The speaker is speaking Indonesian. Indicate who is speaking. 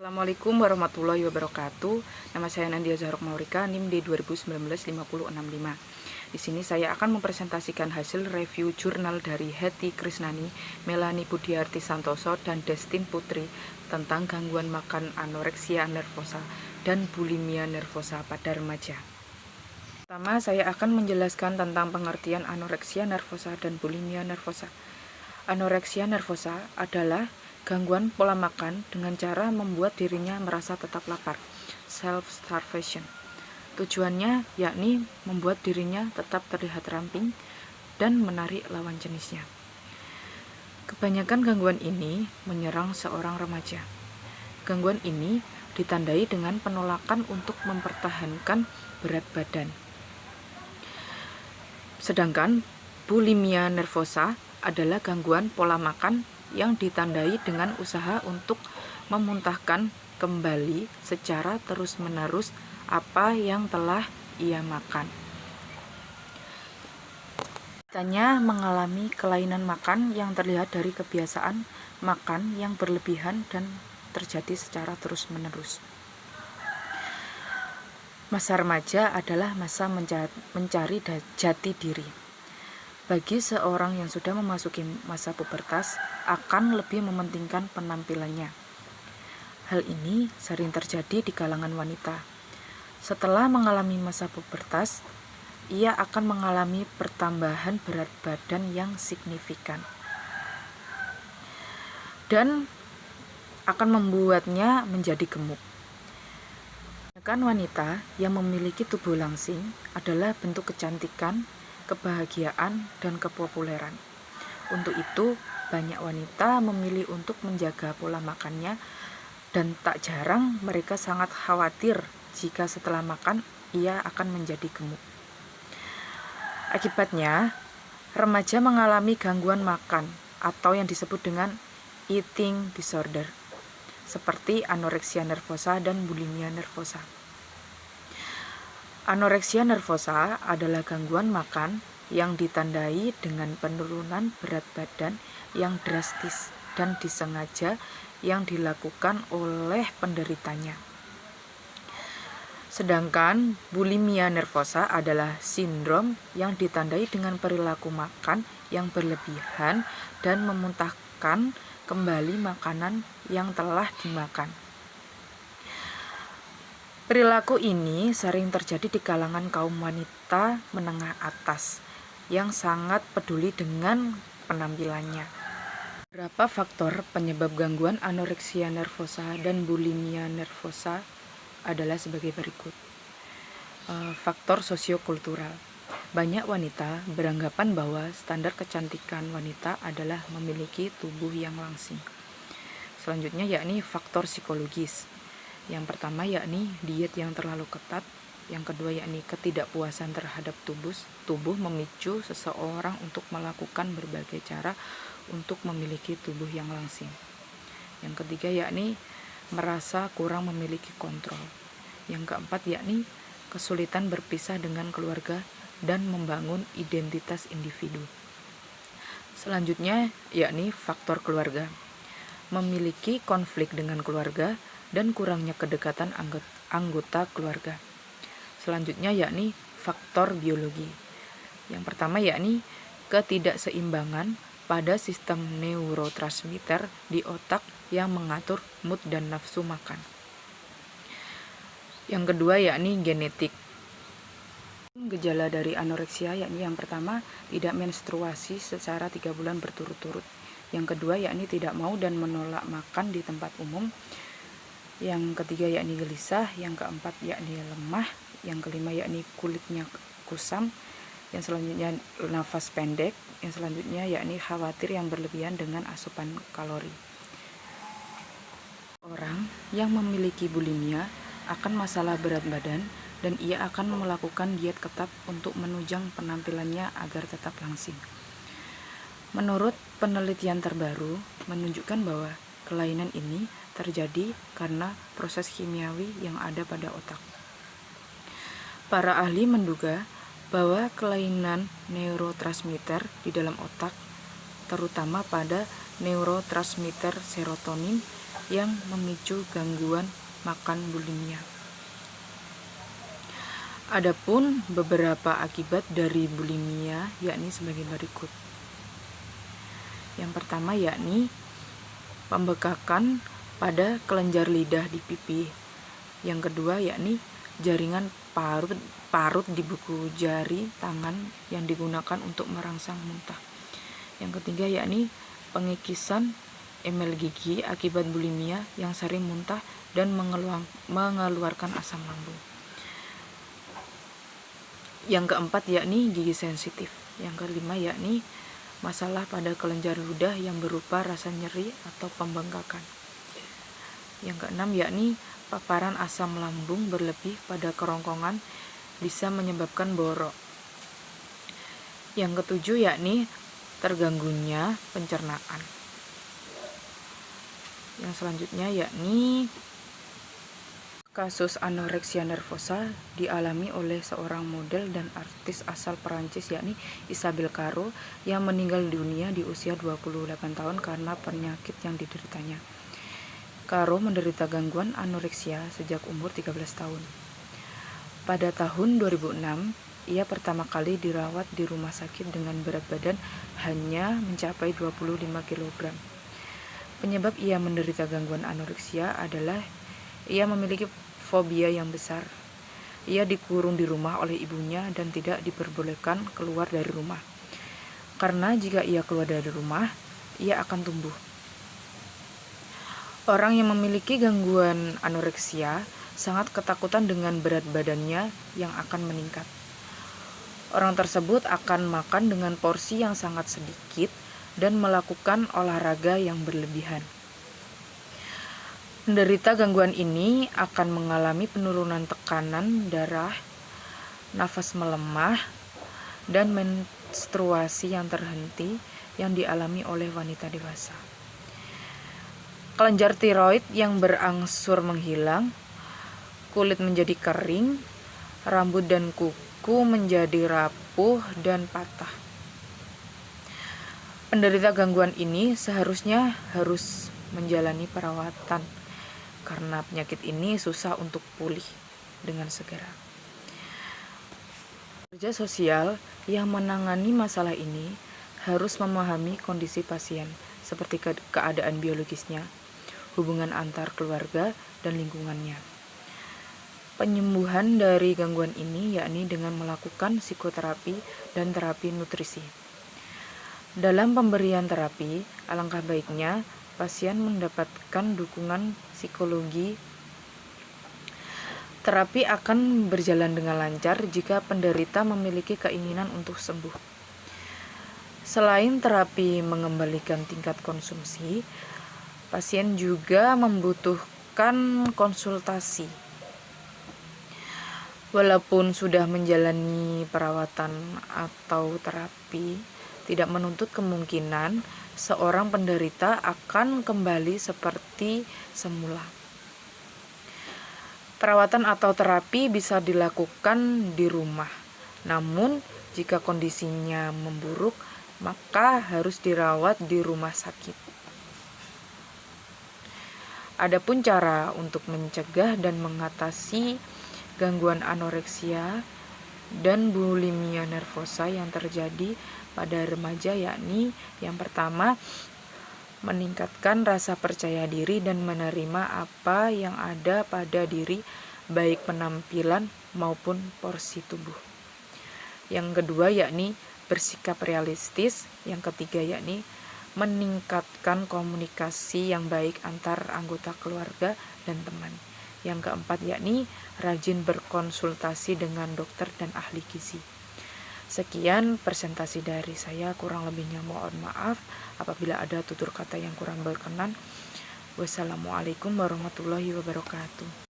Speaker 1: Assalamualaikum warahmatullahi wabarakatuh. Nama saya Nandia Zahrok Maurika, NIM D 2019-50665. Di sini saya akan mempresentasikan hasil review jurnal dari Hetty Krisnani, Melanie Budiarti Santoso, dan Destin Putri tentang gangguan makan anoreksia nervosa dan bulimia nervosa pada remaja. Pertama, saya akan menjelaskan tentang pengertian anoreksia nervosa dan bulimia nervosa. Anoreksia nervosa adalah gangguan pola makan dengan cara membuat dirinya merasa tetap lapar, self-starvation. Tujuannya yakni membuat dirinya tetap terlihat ramping dan menarik lawan jenisnya. Kebanyakan gangguan ini menyerang seorang remaja. Gangguan ini ditandai dengan penolakan untuk mempertahankan berat badan. Sedangkan bulimia nervosa adalah gangguan pola makan yang ditandai dengan usaha untuk memuntahkan kembali secara terus-menerus apa yang telah ia makan. Tanya mengalami kelainan makan yang terlihat dari kebiasaan makan yang berlebihan dan terjadi secara terus-menerus. Masa remaja adalah masa mencari jati diri. Bagi seorang yang sudah memasuki masa pubertas, akan lebih mementingkan penampilannya. Hal ini sering terjadi di kalangan wanita. Setelah mengalami masa pubertas, ia akan mengalami pertambahan berat badan yang signifikan dan akan membuatnya menjadi gemuk. Kebanyakan wanita yang memiliki tubuh langsing adalah bentuk kecantikan, kebahagiaan, dan kepopuleran. Untuk itu, banyak wanita memilih untuk menjaga pola makannya dan tak jarang mereka sangat khawatir jika setelah makan ia akan menjadi gemuk. Akibatnya, remaja mengalami gangguan makan atau yang disebut dengan eating disorder, seperti anoreksia nervosa dan bulimia nervosa. Anoreksia nervosa adalah gangguan makan yang ditandai dengan penurunan berat badan yang drastis dan disengaja yang dilakukan oleh penderitanya. Sedangkan bulimia nervosa adalah sindrom yang ditandai dengan perilaku makan yang berlebihan dan memuntahkan kembali makanan yang telah dimakan. Perilaku ini sering terjadi di kalangan kaum wanita menengah atas yang sangat peduli dengan penampilannya. Beberapa faktor penyebab gangguan anoreksia nervosa dan bulimia nervosa adalah sebagai berikut. Faktor sosiokultural. Banyak wanita beranggapan bahwa standar kecantikan wanita adalah memiliki tubuh yang langsing. Selanjutnya yakni faktor psikologis. Yang pertama yakni diet yang terlalu ketat. Yang kedua yakni ketidakpuasan terhadap tubuh memicu seseorang untuk melakukan berbagai cara untuk memiliki tubuh yang langsing. Yang ketiga yakni merasa kurang memiliki kontrol. Yang keempat yakni kesulitan berpisah dengan keluarga dan membangun identitas individu. Selanjutnya yakni faktor keluarga. Memiliki konflik dengan keluarga dan kurangnya kedekatan anggota keluarga. Selanjutnya yakni faktor biologi. Yang pertama yakni ketidakseimbangan pada sistem neurotransmitter di otak yang mengatur mood dan nafsu makan. Yang kedua yakni genetik. Gejala dari anoreksia yakni yang pertama tidak menstruasi secara 3 bulan berturut-turut. Yang kedua yakni tidak mau dan menolak makan di tempat umum. Yang ketiga yakni gelisah. Yang keempat yakni lemah. Yang kelima yakni kulitnya kusam. Yang selanjutnya nafas pendek. Yang selanjutnya yakni khawatir yang berlebihan dengan asupan kalori. Orang yang memiliki bulimia akan masalah berat badan dan ia akan melakukan diet ketat untuk menunjang penampilannya agar tetap langsing. Menurut penelitian terbaru menunjukkan bahwa kelainan ini terjadi karena proses kimiawi yang ada pada otak. Para ahli menduga bahwa kelainan neurotransmitter di dalam otak, terutama pada neurotransmitter serotonin yang memicu gangguan makan bulimia. Adapun beberapa akibat dari bulimia yakni sebagai berikut. Yang pertama yakni pembekakan pada kelenjar lidah di pipi. Yang kedua yakni jaringan parut di buku jari tangan yang digunakan untuk merangsang muntah. Yang ketiga yakni pengikisan emel gigi akibat bulimia yang sering muntah dan mengeluarkan asam lambung. Yang keempat yakni gigi sensitif. Yang kelima yakni masalah pada kelenjar ludah yang berupa rasa nyeri atau pembengkakan. Yang keenam yakni paparan asam lambung berlebih pada kerongkongan bisa menyebabkan borok. Yang ketujuh yakni terganggunya pencernaan. Yang selanjutnya yakni kasus anoreksia nervosa dialami oleh seorang model dan artis asal Perancis yakni Isabelle Caro yang meninggal dunia di usia 28 tahun karena penyakit yang dideritanya. Caro menderita gangguan anoreksia sejak umur 13 tahun. Pada tahun 2006, ia pertama kali dirawat di rumah sakit dengan berat badan hanya mencapai 25 kg. Penyebab ia menderita gangguan anoreksia adalah ia memiliki fobia yang besar. Ia dikurung di rumah oleh ibunya dan tidak diperbolehkan keluar dari rumah. Karena jika ia keluar dari rumah, ia akan tumbuh. Orang yang memiliki gangguan anoreksia sangat ketakutan dengan berat badannya yang akan meningkat. Orang tersebut akan makan dengan porsi yang sangat sedikit dan melakukan olahraga yang berlebihan. Penderita gangguan ini akan mengalami penurunan tekanan darah, nafas melemah, dan menstruasi yang terhenti yang dialami oleh wanita dewasa. Kelenjar tiroid yang berangsur menghilang, kulit menjadi kering, rambut dan kuku menjadi rapuh dan patah. Penderita gangguan ini seharusnya harus menjalani perawatan karena penyakit ini susah untuk pulih dengan segera. Pekerja sosial yang menangani masalah ini harus memahami kondisi pasien seperti keadaan biologisnya, hubungan antar keluarga, dan lingkungannya. Penyembuhan dari gangguan ini yakni dengan melakukan psikoterapi dan terapi nutrisi. Dalam pemberian terapi, alangkah baiknya pasien mendapatkan dukungan psikologi. Terapi akan berjalan dengan lancar jika penderita memiliki keinginan untuk sembuh. Selain terapi mengembalikan tingkat konsumsi, pasien juga membutuhkan konsultasi. Walaupun sudah menjalani perawatan atau terapi, tidak menuntut kemungkinan seorang penderita akan kembali seperti semula. Perawatan atau terapi bisa dilakukan di rumah. Namun, jika kondisinya memburuk, maka harus dirawat di rumah sakit. Adapun cara untuk mencegah dan mengatasi gangguan anoreksia dan bulimia nervosa yang terjadi pada remaja yakni yang pertama, meningkatkan rasa percaya diri dan menerima apa yang ada pada diri, baik penampilan maupun porsi tubuh. Yang kedua yakni bersikap realistis. Yang ketiga yakni meningkatkan komunikasi yang baik antar anggota keluarga dan teman. Yang keempat yakni rajin berkonsultasi dengan dokter dan ahli gizi. Sekian presentasi dari saya, kurang lebihnya mohon maaf apabila ada tutur kata yang kurang berkenan. Wassalamualaikum warahmatullahi wabarakatuh.